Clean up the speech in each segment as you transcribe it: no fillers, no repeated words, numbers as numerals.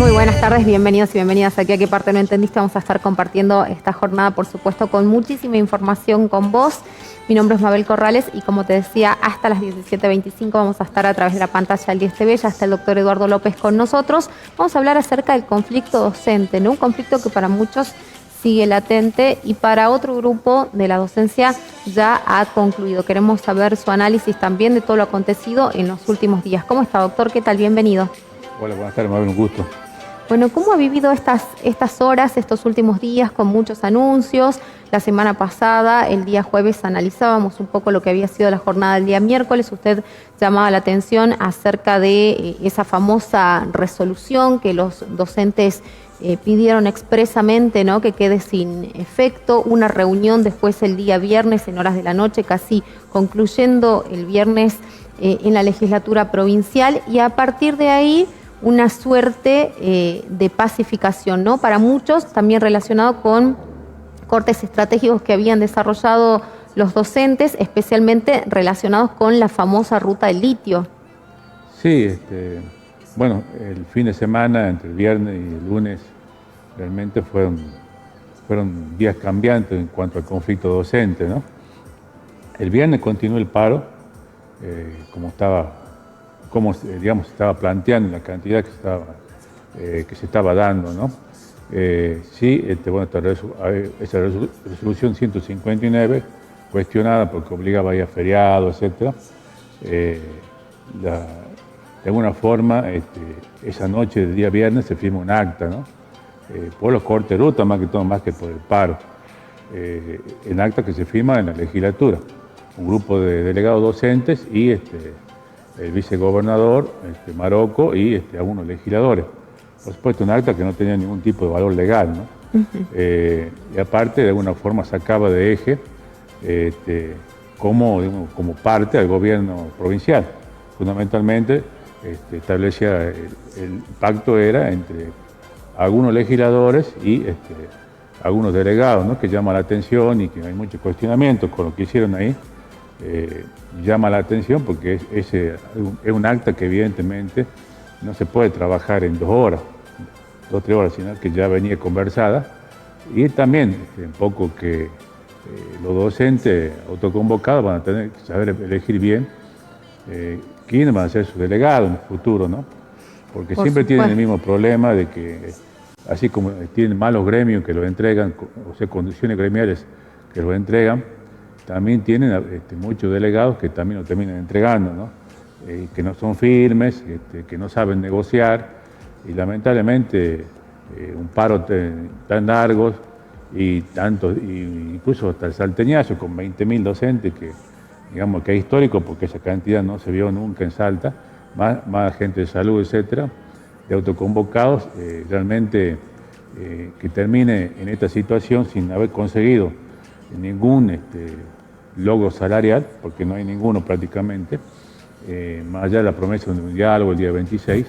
Muy buenas tardes, bienvenidos y bienvenidas aquí a ¿Qué parte no entendiste? Vamos a estar compartiendo esta jornada, por supuesto, con muchísima información con vos. Mi nombre es Mabel Corrales y como te decía, hasta las 17:25 vamos a estar a través de la pantalla del 10 TV. Ya está el doctor Eduardo López con nosotros. Vamos a hablar acerca del conflicto docente, ¿no? Un conflicto que para muchos sigue latente y para otro grupo de la docencia ya ha concluido. Queremos saber su análisis también de todo lo acontecido en los últimos días. ¿Cómo está, doctor? ¿Qué tal? Bienvenido. Hola, buenas tardes, Mabel, un gusto. Bueno, ¿cómo ha vivido estas horas, estos últimos días con muchos anuncios? La semana pasada, el día jueves, analizábamos un poco lo que había sido la jornada del día miércoles. Usted llamaba la atención acerca de esa famosa resolución que los docentes pidieron expresamente, ¿no?, que quede sin efecto. Una reunión después el día viernes en horas de la noche, casi concluyendo el viernes en la legislatura provincial, y a partir de ahí una suerte de pacificación, ¿no? Para muchos también relacionado con cortes estratégicos que habían desarrollado los docentes, especialmente relacionados con la famosa ruta del litio. Sí, bueno, el fin de semana, entre el viernes y el lunes, realmente fueron días cambiantes en cuanto al conflicto docente, ¿no? El viernes continuó el paro, digamos, se estaba planteando, la cantidad que se estaba dando, ¿no? Sí, bueno, esa resolución 159, cuestionada porque obligaba a ir a feriados, etc. De alguna forma, esa noche del día viernes se firma un acta, ¿no? Por los cortes de ruta, más que todo, más que por el paro. El acta que se firma en la legislatura. Un grupo de delegados docentes y el vicegobernador, Marocco, y algunos legisladores. Por supuesto, un acta que no tenía ningún tipo de valor legal, ¿no? Y aparte, de alguna forma, sacaba de eje como parte del gobierno provincial. Fundamentalmente, establecía, el pacto era entre algunos legisladores y algunos delegados, ¿no?, que llama la atención y que hay mucho cuestionamiento con lo que hicieron ahí. Llama la atención porque es un acta que evidentemente no se puede trabajar en 2 horas, 2 o 3 horas, sino que ya venía conversada. Y también un poco que los docentes autoconvocados van a tener que saber elegir bien quiénes van a ser sus delegados en el futuro, ¿no? Porque siempre tienen el mismo problema de que, así como tienen malos gremios que los entregan, o sea, condiciones gremiales que los entregan, también tienen muchos delegados que también lo terminan entregando, ¿no? Que no son firmes, que no saben negociar, y lamentablemente un paro tan largo y incluso hasta el salteñazo con 20.000 docentes, que digamos que es histórico porque esa cantidad no se vio nunca en Salta, más gente de salud, etcétera, de autoconvocados, realmente que termine en esta situación sin haber conseguido ningún logro salarial, porque no hay ninguno prácticamente, más allá de la promesa de un diálogo el día 26,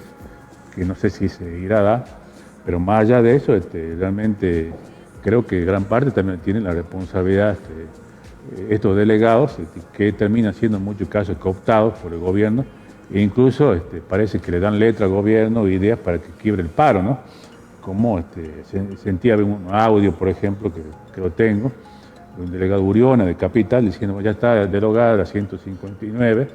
que no sé si se irá a dar, pero más allá de eso, realmente creo que gran parte también tienen la responsabilidad estos delegados, que terminan siendo en muchos casos cooptados por el gobierno, e incluso parece que le dan letra al gobierno, ideas para que quiebre el paro, ¿no? Como sentía un audio, por ejemplo, que lo tengo, un delegado Uriona de Capital diciendo ya está derogada la 159,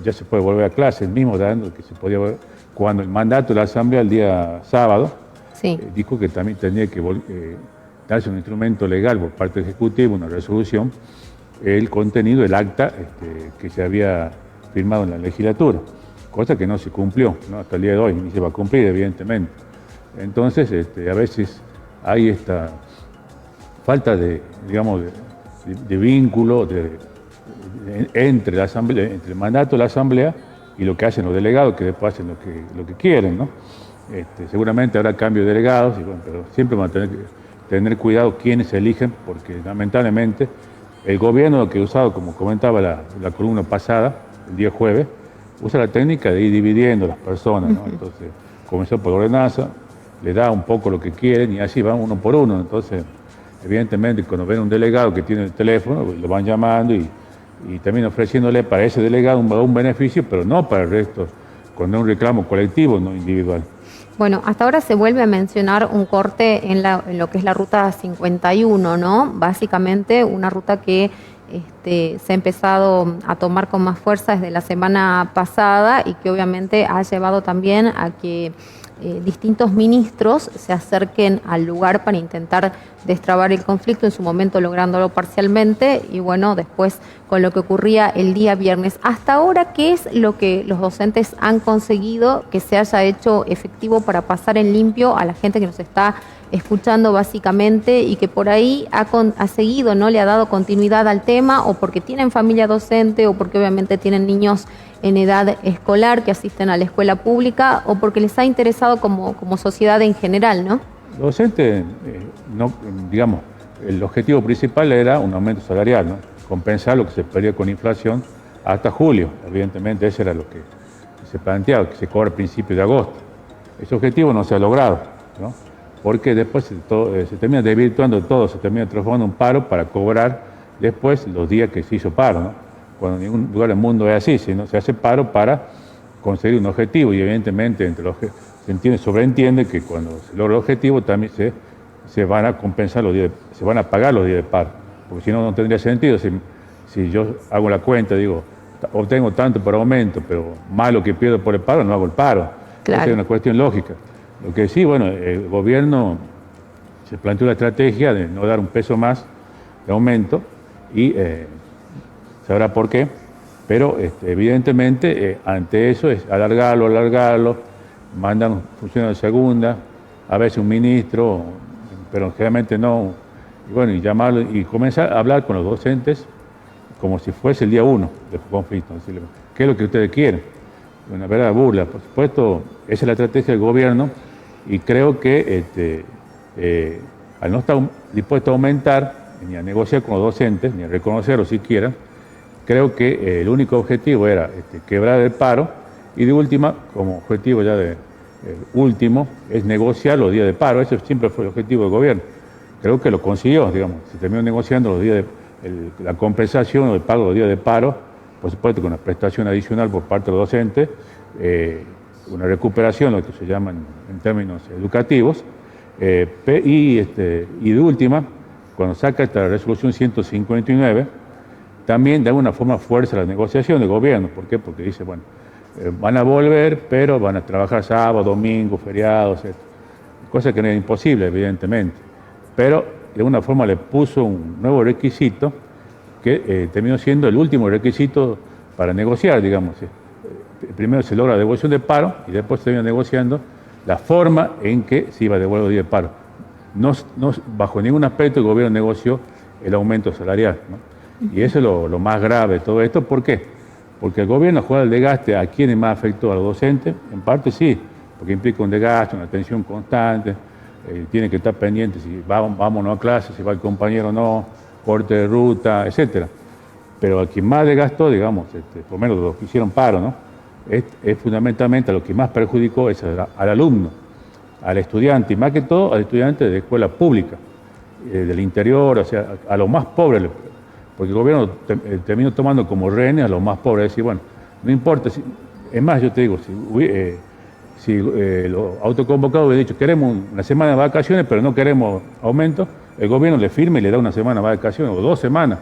ya se puede volver a clase, el mismo dando que se podía volver, cuando el mandato de la Asamblea el día sábado, sí, dijo que también tenía que darse un instrumento legal por parte del Ejecutivo, una resolución, el contenido del acta que se había firmado en la legislatura, cosa que no se cumplió, ¿no? Hasta el día de hoy, ni se va a cumplir, evidentemente. Entonces, a veces hay esta falta de vínculo entre la Asamblea, entre el mandato de la Asamblea y lo que hacen los delegados, que después hacen lo que quieren, ¿no? Seguramente habrá cambio de delegados, pero siempre van a tener que tener cuidado quiénes se eligen, porque lamentablemente el gobierno, que ha usado, como comentaba la columna pasada, el día jueves, usa la técnica de ir dividiendo a las personas, ¿no? Entonces, comenzó por ordenanza, le da un poco lo que quieren y así van uno por uno. Entonces, evidentemente, cuando ven un delegado que tiene el teléfono, lo van llamando y terminan ofreciéndole para ese delegado un beneficio, pero no para el resto, cuando es un reclamo colectivo, no individual. Bueno, hasta ahora se vuelve a mencionar un corte en lo que es la ruta 51, ¿no? Básicamente una ruta que se ha empezado a tomar con más fuerza desde la semana pasada y que obviamente ha llevado también a que distintos ministros se acerquen al lugar para intentar destrabar el conflicto, en su momento lográndolo parcialmente, y bueno, después con lo que ocurría el día viernes. Hasta ahora, ¿qué es lo que los docentes han conseguido que se haya hecho efectivo para pasar en limpio a la gente que nos está escuchando básicamente y que por ahí ha seguido, ¿no? Le ha dado continuidad al tema, o porque tienen familia docente, o porque obviamente tienen niños en edad escolar que asisten a la escuela pública, o porque les ha interesado como sociedad en general, ¿no? Docente, no, digamos, el objetivo principal era un aumento salarial, ¿no? Compensar lo que se perdió con inflación hasta julio. Evidentemente, ese era lo que se planteaba, que se cobra a principios de agosto. Ese objetivo no se ha logrado, ¿no? Porque después se termina desvirtuando todo, se termina transformando en un paro para cobrar después los días que se hizo paro, ¿no? Cuando en ningún lugar del mundo es así, sino se hace paro para conseguir un objetivo, y evidentemente entre los sobreentiende que cuando se logra el objetivo también se van a compensar los días, se van a pagar los días de paro, porque si no, no tendría sentido. Si yo hago la cuenta, digo, obtengo tanto por aumento, pero más lo que pierdo por el paro, no hago el paro. Claro. Esa es una cuestión lógica. Lo que sí, bueno, el gobierno se planteó la estrategia de no dar un peso más de aumento, y sabrá por qué, pero evidentemente ante eso es alargarlo, mandan funcionarios de segunda, a veces un ministro, pero generalmente no, y bueno, y llamarlo y comenzar a hablar con los docentes como si fuese el día 1 del conflicto, decirle, ¿qué es lo que ustedes quieren? Una verdadera burla, por supuesto, esa es la estrategia del gobierno, y creo que al no estar dispuesto a aumentar, ni a negociar con los docentes, ni a reconocerlos siquiera, creo que el único objetivo era quebrar el paro, y de última, como objetivo ya último, es negociar los días de paro. Ese siempre fue el objetivo del gobierno. Creo que lo consiguió, digamos. Se terminó negociando los días la compensación o el pago de los días de paro, por supuesto con una prestación adicional por parte de los docentes, una recuperación, lo que se llama en términos educativos, y de última, cuando saca esta resolución 159, también de alguna forma fuerza la negociación del gobierno. ¿Por qué? Porque dice, bueno, van a volver, pero van a trabajar sábado, domingo, feriados, cosa que no era imposible, evidentemente. Pero de alguna forma le puso un nuevo requisito que terminó siendo el último requisito para negociar, digamos. Primero se logra la devolución de paro y después se termina negociando la forma en que se iba a devolver el día de paro. No, bajo ningún aspecto el gobierno negoció el aumento salarial, ¿no? Y eso es lo más grave de todo esto. ¿Por qué? Porque el gobierno juega el desgaste a quienes más afectó, a los docentes. En parte sí, porque implica un desgaste, una tensión constante, tiene que estar pendiente si vámonos a clase, si va el compañero o no, corte de ruta, etcétera. Pero a quien más desgastó, digamos, por lo menos los que hicieron paro, ¿no? Es fundamentalmente a lo que más perjudicó es al alumno, al estudiante, y más que todo al estudiante de escuela pública, del interior, o sea, a los más pobres, porque el gobierno terminó tomando como rehenes a los más pobres. Es decir, bueno, no importa, es más, yo te digo, si los autoconvocados hubieran dicho, queremos una semana de vacaciones, pero no queremos aumento, el gobierno le firma y le da una semana de vacaciones, o 2 semanas,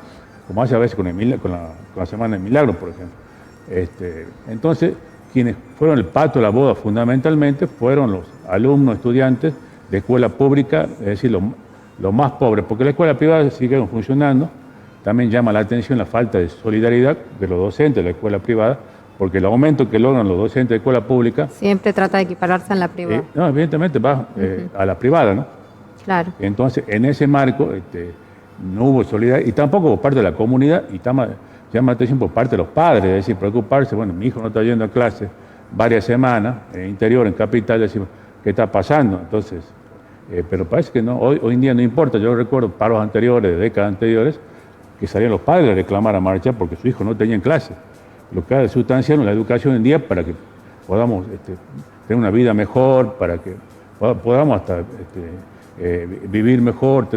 como hace a veces con la Semana de Milagro, por ejemplo. Entonces, quienes fueron el pato de la boda fundamentalmente fueron los alumnos, estudiantes de escuela pública, es decir, los más pobres, porque la escuela privada sigue funcionando. También llama la atención la falta de solidaridad de los docentes de la escuela privada, porque el aumento que logran los docentes de escuela pública... Siempre trata de equipararse en la privada. No, evidentemente va a la privada, ¿no? Claro. Entonces, en ese marco no hubo solidaridad, y tampoco por parte de la comunidad, y llama la atención por parte de los padres, es decir, preocuparse, bueno, mi hijo no está yendo a clase varias semanas, en el interior, en capital, decimos, ¿qué está pasando? Entonces, pero parece que no, hoy en día no importa. Yo recuerdo paros anteriores, de décadas anteriores, que salían los padres a reclamar a marcha porque su hijo no tenía en clase. Lo que ha de sustanciar la educación hoy en día para que podamos tener una vida mejor, para que podamos hasta vivir mejor,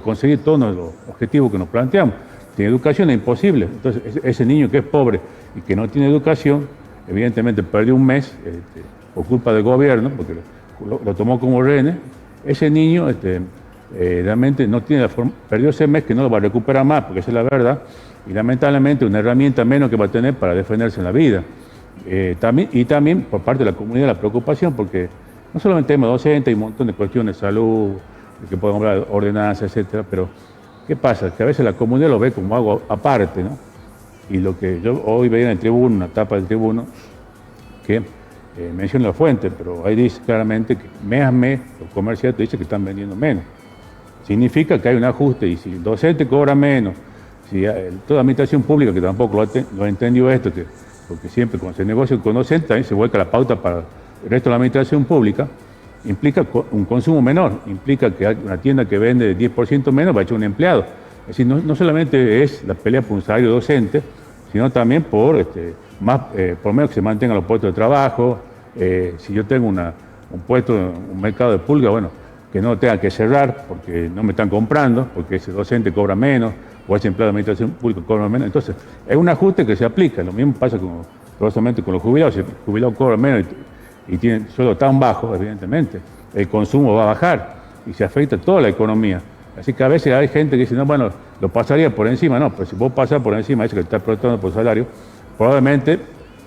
conseguir todos los objetivos que nos planteamos. Sin educación es imposible. Entonces, ese niño que es pobre y que no tiene educación, evidentemente perdió un mes por culpa del gobierno, porque lo tomó como rehén, ese niño realmente no tiene perdió ese mes que no lo va a recuperar más, porque esa es la verdad, y lamentablemente una herramienta menos que va a tener para defenderse en la vida. También por parte de la comunidad la preocupación, porque no solamente tema docente, hay un montón de cuestiones de salud, de que podemos hablar de ordenanzas, etcétera, pero ¿qué pasa? Que a veces la comunidad lo ve como algo aparte, ¿no? Y lo que yo hoy veía en el tribuno, una tapa del tribuno, que menciona la fuente, pero ahí dice claramente que mes a mes los comerciantes dicen que están vendiendo menos. Significa que hay un ajuste, y si el docente cobra menos, si toda administración pública, que tampoco lo entendió esto, porque siempre cuando se negocia con docente también se vuelca la pauta para el resto de la administración pública, implica un consumo menor, implica que una tienda que vende 10% menos va a echar un empleado. Es decir, no solamente es la pelea por un salario docente, sino también por lo menos que se mantengan los puestos de trabajo. Si yo tengo un puesto, un mercado de pulga, bueno, que no tenga que cerrar porque no me están comprando, porque ese docente cobra menos, o ese empleado de administración pública cobra menos. Entonces, es un ajuste que se aplica. Lo mismo pasa con los jubilados. Si el jubilado cobra menos y tiene sueldo tan bajo, evidentemente, el consumo va a bajar y se afecta toda la economía. Así que a veces hay gente que dice, no, bueno, lo pasaría por encima. No, pero si vos pasás por encima de eso que está protestando por salario, probablemente,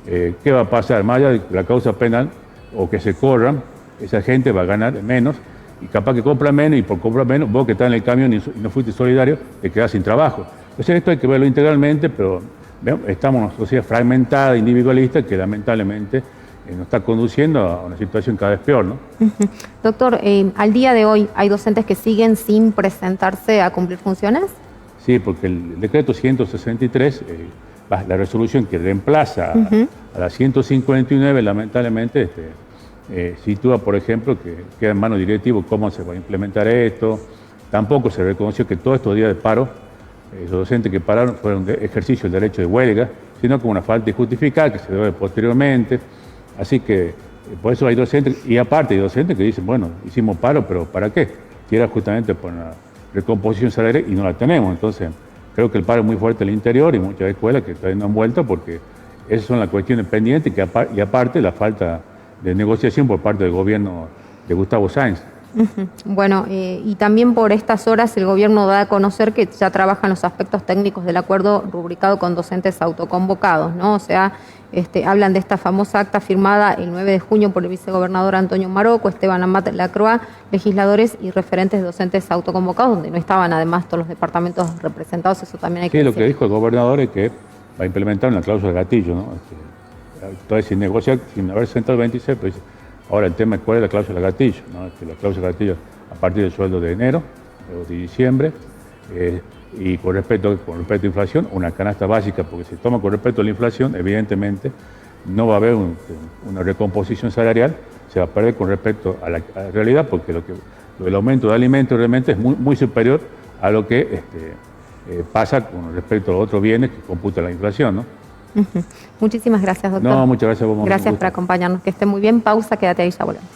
¿qué va a pasar? Más allá de la causa penal o que se corran, esa gente va a ganar menos y capaz que compra menos, y por comprar menos, vos que estás en el camión y no fuiste solidario, te quedás sin trabajo. Entonces esto hay que verlo integralmente, pero estamos en una sociedad fragmentada, individualista, que lamentablemente nos está conduciendo a una situación cada vez peor, ¿no? Doctor, al día de hoy, ¿hay docentes que siguen sin presentarse a cumplir funciones? Sí, porque el decreto 163, la resolución que reemplaza a la 159, lamentablemente, sitúa, por ejemplo, que queda en manos directivos cómo se va a implementar esto. Tampoco se reconoció que todos estos días de paro, los docentes que pararon fueron de ejercicio del derecho de huelga, sino como una falta injustificada que se debe posteriormente. Así que por eso hay docentes, y aparte hay docentes que dicen, bueno, hicimos paro, pero ¿para qué? Si era justamente por una recomposición salarial y no la tenemos. Entonces, creo que el paro es muy fuerte en el interior y muchas escuelas que todavía no han vuelto, porque esas son las cuestiones pendientes y aparte la falta de negociación por parte del gobierno de Gustavo Sáenz. Bueno, y también por estas horas el gobierno da a conocer que ya trabajan los aspectos técnicos del acuerdo rubricado con docentes autoconvocados, ¿no? O sea, hablan de esta famosa acta firmada el 9 de junio por el vicegobernador Antonio Maroco, Esteban Amat Lacroix, legisladores y referentes docentes autoconvocados, donde no estaban además todos los departamentos representados. Eso también hay que decir. Sí, lo que dijo el gobernador es que va a implementar una cláusula de gatillo, ¿no? Entonces, sin negociar, sin haber sentado el 26, pues ahora el tema es cuál es la cláusula de gatillo, ¿no? La cláusula de gatillo a partir del sueldo de enero o de diciembre, y con respecto a inflación, una canasta básica, porque si toma con respecto a la inflación, evidentemente no va a haber una recomposición salarial, se va a perder con respecto a la realidad, porque el aumento de alimentos realmente es muy superior a lo que pasa con respecto a los otros bienes que computa la inflación, ¿no? Muchísimas gracias, doctor. No, muchas gracias a vos. Gracias por acompañarnos. Que esté muy bien. Pausa, quédate ahí, ya volvemos.